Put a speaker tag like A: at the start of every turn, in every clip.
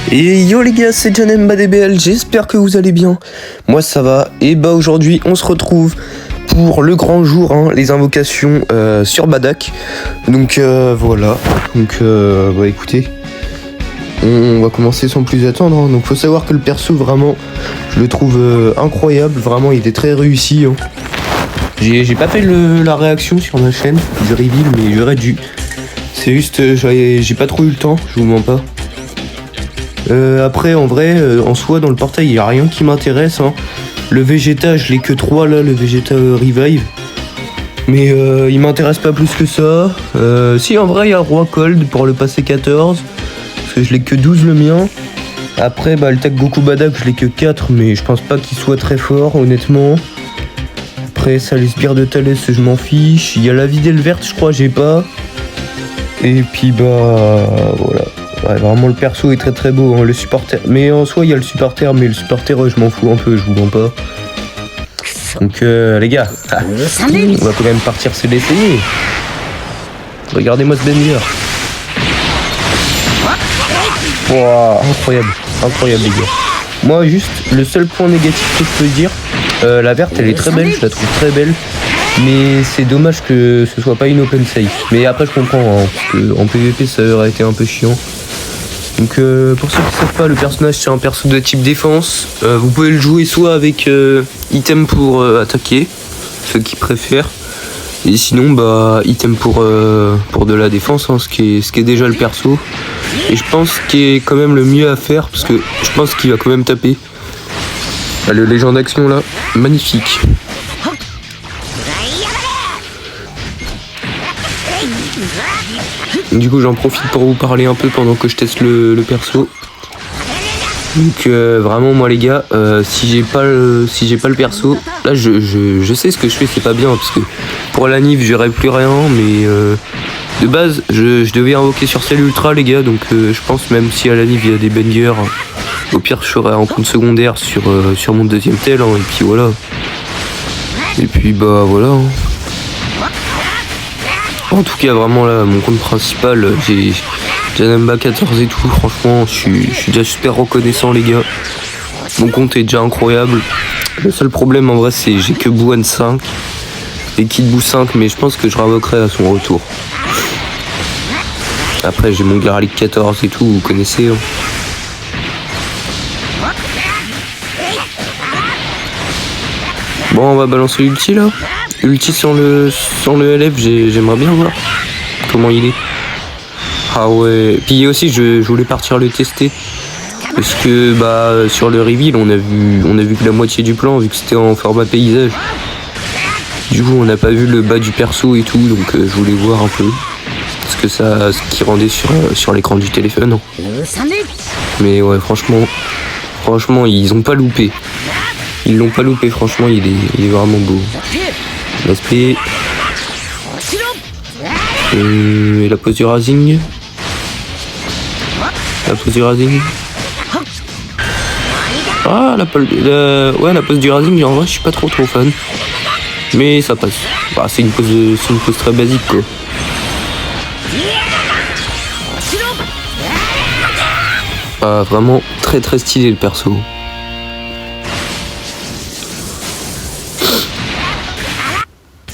A: Et yo les gars, c'est JonMBDBL, j'espère que vous allez bien. Moi ça va, et bah aujourd'hui on se retrouve pour le grand jour, hein, les invocations sur Badak. Donc voilà, donc bah écoutez, on va commencer sans plus attendre, hein. Donc faut savoir que le perso vraiment, je le trouve incroyable, vraiment il est très réussi, hein. J'ai pas fait la réaction sur ma chaîne du reveal, mais j'aurais dû. C'est juste, j'ai pas trop eu le temps, je vous mens pas. Après, en vrai, en soi, dans le portail, il n'y a rien qui m'intéresse, hein. Le Vegeta, je l'ai que 3 là, le Vegeta Revive. Mais il m'intéresse pas plus que ça. Si, en vrai, il y a Roi Cold pour le passer 14. Parce que je l'ai que 12 le mien. Après, bah, le tag Goku Badak, je l'ai que 4. Mais je pense pas qu'il soit très fort, honnêtement. Après, ça, les sbires de Thalès, je m'en fiche. Il y a la Videl verte, je crois, j'ai pas. Et puis, bah, voilà. Ouais, vraiment le perso est très très beau, hein, le supporter. Mais en soi il y a le supporter, mais le supporter je m'en fous un peu, je vous mens pas. Donc les gars, on va quand même partir se l'essayer. Regardez-moi ce banger. Wow, incroyable, incroyable les gars. Moi juste, le seul point négatif que je peux dire, la verte elle est très belle, je la trouve très belle. Mais c'est dommage que ce soit pas une open safe. Mais après je comprends, hein, parce qu'en PvP ça aurait été un peu chiant. Donc pour ceux qui ne savent pas, le personnage c'est un perso de type défense. Vous pouvez le jouer soit avec item pour attaquer, ceux qui préfèrent. Et sinon bah item pour de la défense, hein, ce qui est déjà le perso. Et je pense qu'il est quand même le mieux à faire, parce que je pense qu'il va quand même taper. Ah, le légende d'action là, magnifique. Du coup j'en profite pour vous parler un peu pendant que je teste le perso. Donc vraiment moi les gars, si j'ai pas le perso, là je sais ce que je fais, c'est pas bien, parce que pour la Nive j'aurais plus rien, mais de base je devais invoquer sur celle ultra les gars, donc je pense même si à la Nive il y a des bangers, au pire je serai en compte secondaire sur mon deuxième tel, hein, et puis voilà. Et puis bah voilà, hein. En tout cas vraiment là mon compte principal, j'ai Janemba 14 et tout, franchement je suis déjà super reconnaissant les gars. Mon compte est déjà incroyable. Le seul problème en vrai c'est j'ai que Bouane 5 et Kid Buu 5, mais je pense que je réinvoquerai à son retour. Après j'ai mon Garlic 14 et tout, vous connaissez, hein. Bon on va balancer l'ulti là. Ulti sans le LF, j'aimerais bien voir comment il est. Ah ouais, puis aussi je voulais partir le tester, parce que bah sur le reveal on a vu que la moitié du plan, vu que c'était en format paysage. Du coup on n'a pas vu le bas du perso et tout, donc je voulais voir un peu ce qui rendait sur l'écran du téléphone. Mais ouais franchement ils ont pas loupé. Ils l'ont pas loupé, franchement il est vraiment beau. L'aspect. Et la pose du Rising. La pose du Rising. Ah la pose du Rising, en vrai je suis pas trop fan. Mais ça passe. Bah, c'est une pose très basique quoi. Ah, vraiment très très stylé le perso.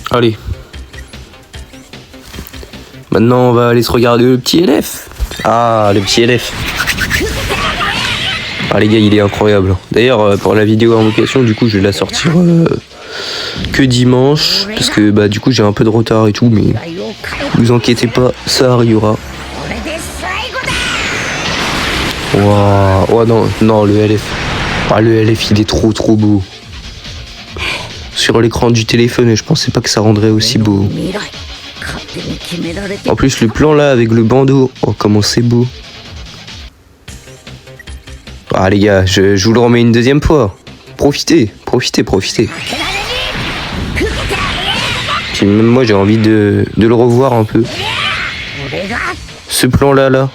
A: Allez. Maintenant on va aller se regarder le petit LF. Ah le petit LF. Ah les gars il est incroyable. D'ailleurs pour la vidéo invocation du coup je vais la sortir que dimanche. Parce que bah du coup j'ai un peu de retard et tout, mais vous inquiétez pas, ça arrivera. Waouh. Oh non le LF. Ah le LF il est trop beau. Sur l'écran du téléphone, et je pensais pas que ça rendrait aussi beau. En plus le plan là avec le bandeau, oh comment c'est beau. Ah les gars, je vous le remets une deuxième fois. Profitez. Puis même moi j'ai envie de le revoir un peu. Ce plan là,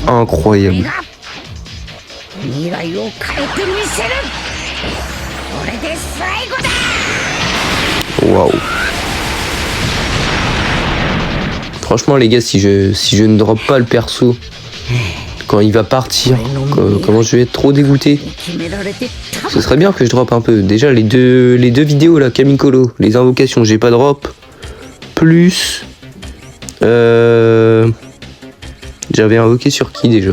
A: incroyable. Waouh. Franchement les gars, si je ne drop pas le perso quand il va partir. Comment je vais être trop dégoûté. Ce serait bien que je drop un peu. Déjà les deux vidéos là, Kamikolo, les invocations, j'ai pas drop. Plus j'avais invoqué sur qui déjà?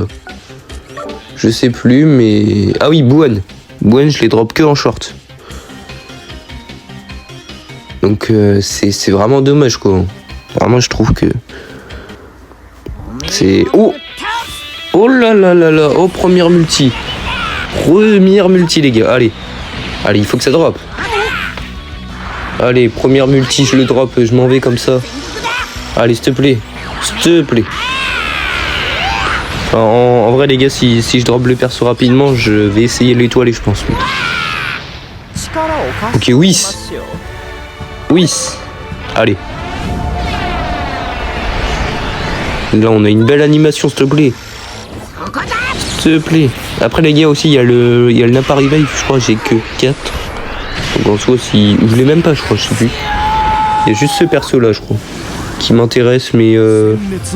A: Je sais plus, mais ah oui, Bouane. Bouane, je les drop que en short. Donc c'est vraiment dommage quoi. Vraiment, je trouve que c'est oh là là là là, oh première multi les gars. Allez, il faut que ça drop. Allez, première multi, je le drop, je m'en vais comme ça. Allez, s'il te plaît. Enfin, en vrai les gars, si je drop le perso rapidement, je vais essayer l'étoiler, je pense. Ok, Whis. Allez. Là on a une belle animation, s'il te plaît. Après les gars aussi, il y a le Napa Revive, je crois, j'ai que 4. Donc en soi, si je l'ai même pas, je crois, je sais plus. Il y a juste ce perso là, je crois, qui m'intéresse, mais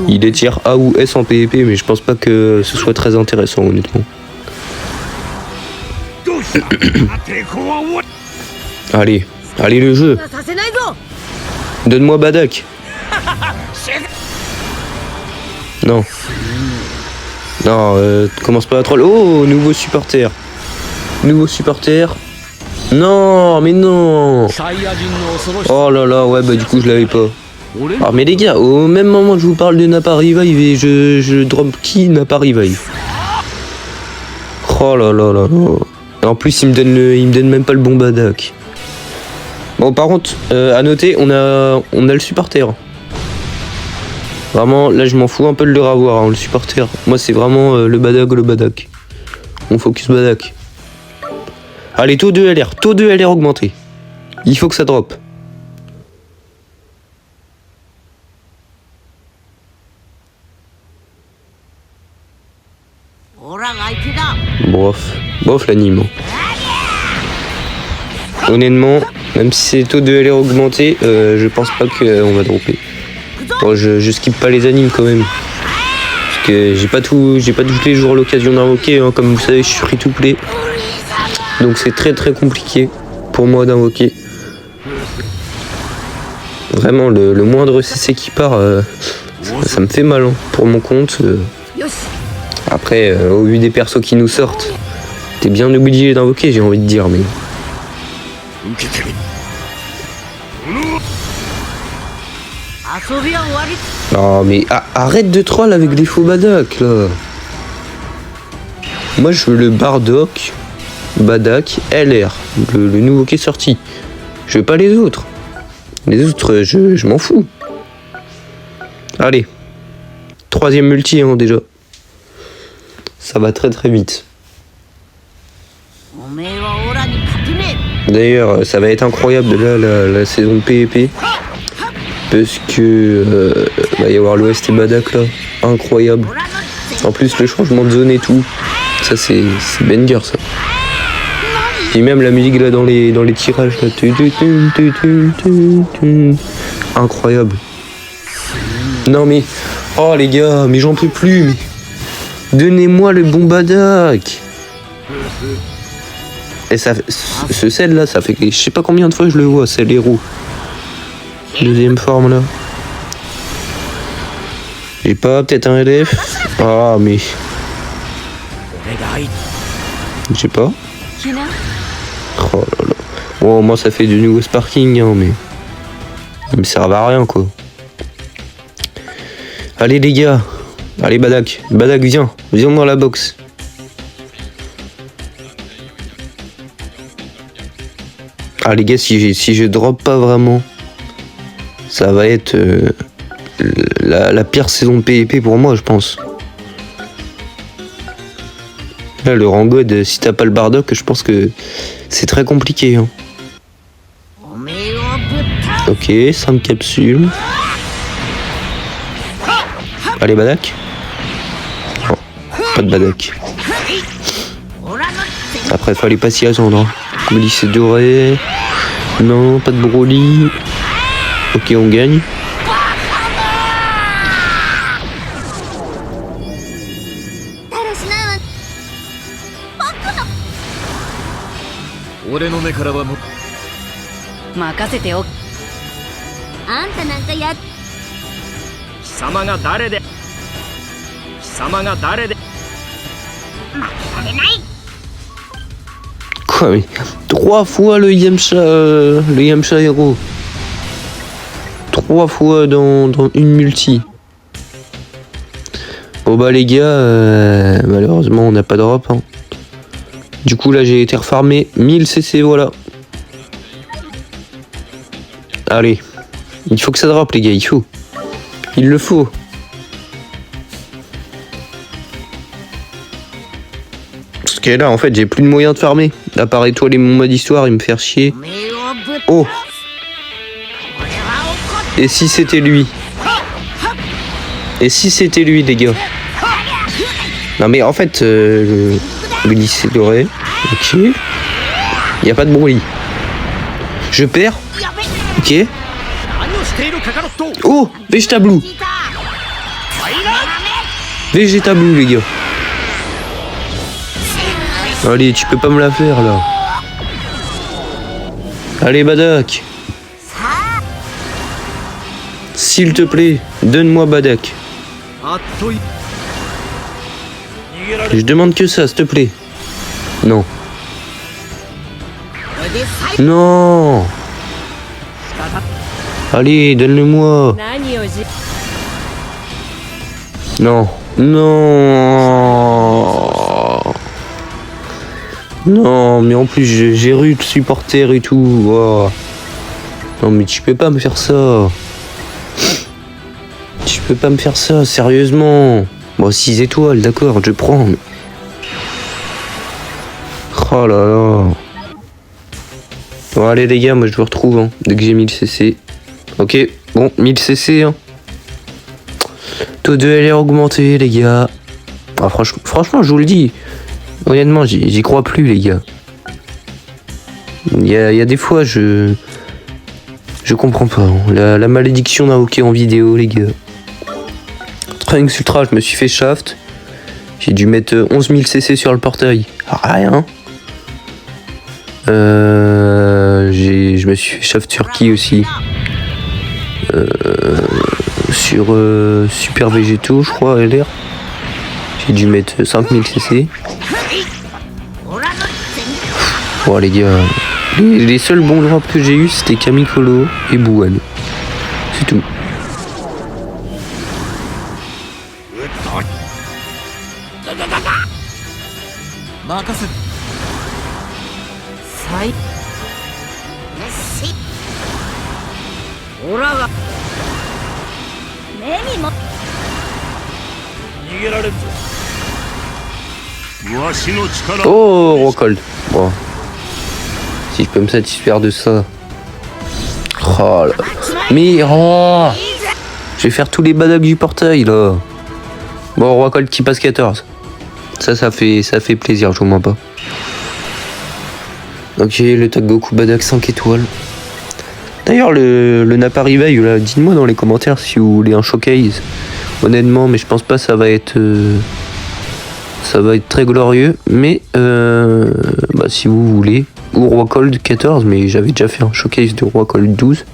A: il est tier A ou S en PvP, mais je pense pas que ce soit très intéressant honnêtement. Allez le jeu. Donne-moi Badak. Non, commence pas à troll. Oh, nouveau supporter. Non, mais non. Oh là là, ouais, bah du coup je l'avais pas. Ah mais les gars, au même moment que je vous parle de Napa Revive et je drop qui Napa Revive. Oh là là là là. Et en plus il me donne même pas le bon Badak. Bon par contre, à noter, on a le supporter. Vraiment, là je m'en fous un peu de le revoir, hein, le supporter. Moi c'est vraiment le Badak. On focus Badak. Allez, taux de LR augmenté. Il faut que ça drop. Bof l'anime. Honnêtement, même si c'est taux de LR augmenté, je pense pas qu'on va dropper. Bon, je skip pas les animes quand même. Parce que j'ai pas tous les jours l'occasion d'invoquer, hein. Comme vous savez, je suis free to play. Donc c'est très très compliqué pour moi d'invoquer. Vraiment, le moindre CC qui part, ça me fait mal, hein, pour mon compte. Après, au vu des persos qui nous sortent, t'es bien obligé d'invoquer, j'ai envie de dire, mais... Non mais arrête de troll avec des faux Badak là. Moi je veux le Bardock, Badak, LR, le nouveau qui est sorti. Je veux pas les autres. Les autres je m'en fous. Allez. 3e multi hein, déjà. Ça va très très vite. D'ailleurs ça va être incroyable là la saison de PvP. Parce que va y avoir l'OST Badak là, incroyable. En plus le changement de zone et tout, ça c'est banger ça. Et même la musique là dans les tirages là, incroyable. Non mais, oh les gars, mais j'en peux plus. Mais... donnez-moi le bon Badak. Et ça, ce sel là, ça fait je sais pas combien de fois je le vois, c'est l'héros. Deuxième forme là. J'ai pas peut-être un LF. Ah mais. J'ai pas. Oh là là. Bon moi ça fait du nouveau sparking hein, mais. Ça me sert à rien quoi. Allez les gars. Allez Badak. Badak viens dans la box. Ah les gars, si je drop pas vraiment, ça va être la pire saison de PvP pour moi, je pense. Là, le rang God, si t'as pas le Bardock, je pense que c'est très compliqué. Hein. Ok, 5 capsules. Allez, Badak. Non, pas de Badak. Après, il fallait pas s'y attendre. Hein. Lycée doré. Non, pas de Broly. Ok, on gagne.
B: 俺の目からはも
C: 任せておあんたなんかや
B: 貴様が誰で貴様が誰で
A: Quoi, mais 3 fois le Yamcha héros. 3 fois dans une multi. Bon bah les gars, malheureusement on n'a pas de drop. Hein. Du coup là j'ai été refarmé 1000 CC, voilà. Allez, il faut que ça drop les gars, il faut. Il le faut. Parce que là en fait j'ai plus de moyens de farmer. À part étoiler mon mode histoire, il me fait chier. Oh! Et si c'était lui? Et si c'était lui les gars? Non mais en fait, le lycée doré, ok. Y a pas de bruit. Je perds. Ok. Oh, Vegeta Blue. Vegeta Blue les gars. Allez, tu peux pas me la faire là. Allez Badak. S'il te plaît, donne-moi Badak. Je demande que ça, s'il te plaît. Non. Non. Allez, donne-le-moi. Non. Non. Non, mais en plus, j'ai Ruth supporter et tout. Oh. Non, mais tu peux pas me faire ça. Tu peux pas me faire ça, sérieusement. Bon, 6 étoiles, d'accord, je prends. Mais... Oh là là. Bon, allez les gars, moi je vous retrouve hein, dès que j'ai 1000 CC. Ok, bon, 1000 CC. Hein. Taux de LR augmenté, les gars. Ah, franchement, je vous le dis. Honnêtement, j'y crois plus, les gars. Il y a des fois, je comprends pas. Hein. La malédiction d'un hockey en vidéo, les gars. Trunks Ultra, je me suis fait shaft. J'ai dû mettre 11 000 CC sur le portail. Rien. Je me suis fait shaft sur qui aussi sur Super Végétaux, je crois, LR. J'ai dû mettre 5000 CC. Bon les gars, les seuls bons drops que j'ai eu c'était Kamikolo et Bouane. C'est tout. Oh, Rockhold. Bon. Si je peux me satisfaire de ça. Oh là. Mais oh, je vais faire tous les badags du portail là. Bon, Rockhold qui passe 14. Ça fait plaisir, je vous mens pas. Ok, le tag Goku Badak 5 étoiles. D'ailleurs, le Nappa Revive, là, dites-moi dans les commentaires si vous voulez un showcase. Honnêtement, mais je pense pas que ça va être très glorieux. Mais bah, si vous voulez. Ou Rockhold 14, mais j'avais déjà fait un showcase de Rockhold 12.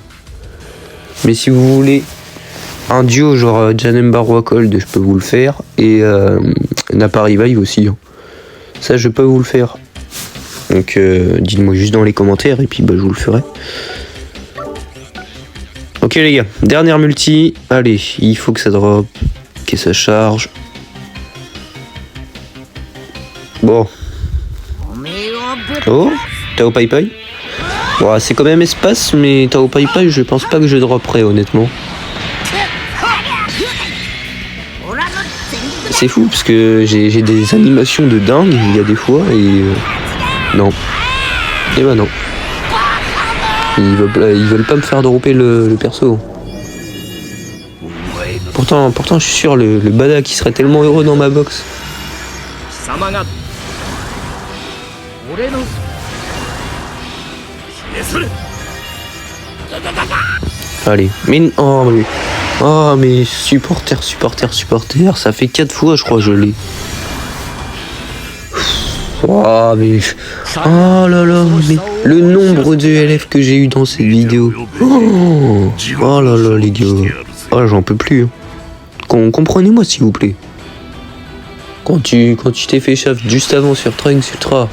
A: Mais si vous voulez un duo genre Janemba Rockhold, je peux vous le faire. Et Nappa Revive aussi. Hein. Ça, je peux vous le faire. Donc dites-moi juste dans les commentaires et puis bah, je vous le ferai. Ok les gars, dernière multi. Allez, il faut que ça drop. Que ça charge. Bon. Oh, Tao Pai Pai. Bon, c'est quand même espace, mais Tao Pai Pai, je pense pas que je dropperai honnêtement. C'est fou parce que j'ai des animations de dingue, il y a des fois, et non. Et bah non. Ils veulent pas me faire dropper le perso. Pourtant je suis sûr, le Bada qui serait tellement heureux dans ma box. Allez, mais oh mais supporter, ça fait 4 fois je crois que je l'ai. Oh, mais... Oh là là, mais le nombre de LF que j'ai eu dans cette vidéo. Oh là là, les gars. Oh, j'en peux plus. Comprenez-moi, s'il vous plaît. Quand tu t'es fait shaft juste avant sur Trunks Ultra.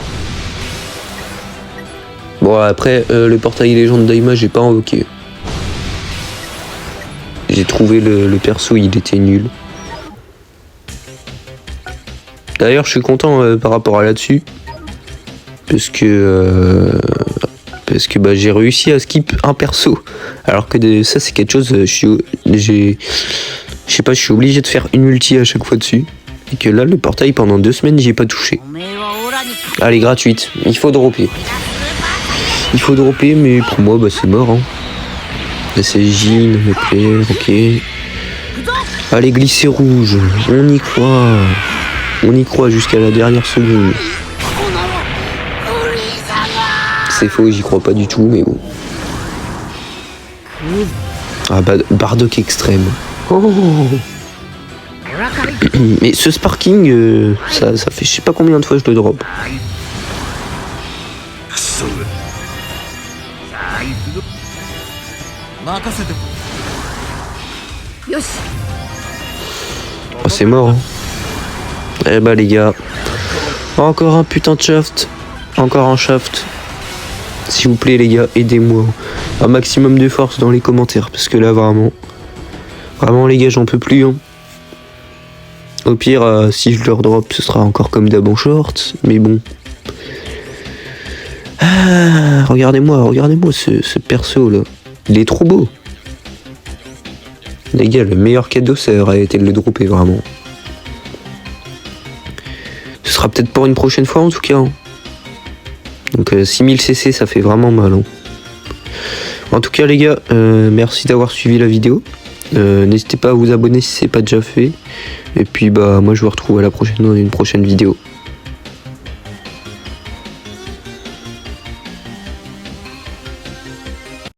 A: Bon, après, le portail légende Daima, j'ai pas invoqué. J'ai trouvé le perso, il était nul. D'ailleurs, je suis content par rapport à là-dessus. Parce que bah, j'ai réussi à skip un perso. Alors que ça, c'est quelque chose, je sais pas, je suis obligé de faire une ulti à chaque fois dessus. Et que là, le portail, pendant 2 semaines, j'y ai pas touché. Allez, gratuite. Il faut dropper. Il faut dropper, mais pour moi, bah, c'est mort. Hein. Là, c'est Jin, ok. Allez, glisser rouge. On y croit. On y croit jusqu'à la dernière seconde. C'est faux, j'y crois pas du tout, mais bon. Ah bah, Bardock extrême. Oh. Mais ce sparking, ça fait je sais pas combien de fois je le drop. Oh, c'est mort. Hein. Eh bah les gars, encore un putain de shaft. Encore un shaft. S'il vous plaît les gars, aidez-moi. Un maximum de force dans les commentaires. Parce que là vraiment les gars, j'en peux plus. Hein. Au pire, si je leur drop, ce sera encore comme d'hab en short. Mais bon. Ah, regardez-moi ce perso là. Il est trop beau. Les gars, le meilleur cadeau, ça aurait été de le dropper vraiment. Ce sera peut-être pour une prochaine fois en tout cas. Hein. Donc 6000 CC, ça fait vraiment mal. Hein. En tout cas les gars, merci d'avoir suivi la vidéo. N'hésitez pas à vous abonner si c'est pas déjà fait. Et puis bah moi je vous retrouve à la prochaine dans une prochaine vidéo.